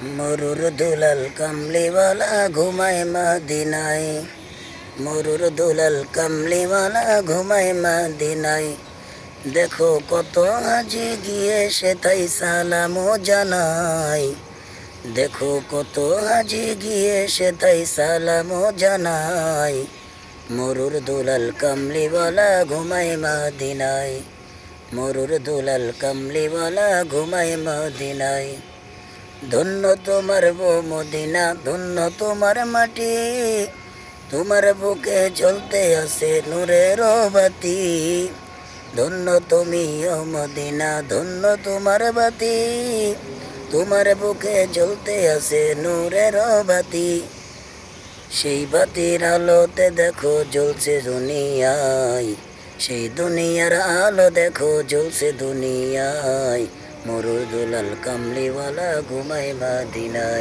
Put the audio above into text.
মরুর দুলাল কামলিওয়ালা ঘুমায় মদিনায়। মরুর দুলাল কামলিওয়ালা ঘুমায় মদিনায়। দেখো কত হাজি গিয়ে সে তাই সালামও জানাই। দেখো কত হাজি গিয়ে সে তাই সালামও জানাই। মরুর দুলাল কামলিওয়ালা ঘুমায় মদিনায়। মরুর দুলাল কামলিওয়ালা ঘুমায় মদিনায়। ধন্য তোমার বো মদিনা, ধন্য তোমার মাটি, তোমার বুকে জ্বলতে আছে নূরের বাতি। ধন্য তুমি ও মদিনা, ধন্য তোমার বাতি, তোমার বুকে জ্বলতে আছে নূরের বাতি। সেই বাতির আলোতে দেখো জ্বলছে দুনিয়ায়, সেই দুনিয়ার আলো দেখো জ্বলছে দুনিয়ায়। মরুর দুলাল কামলিওয়ালা ঘুমায় মদিনায়।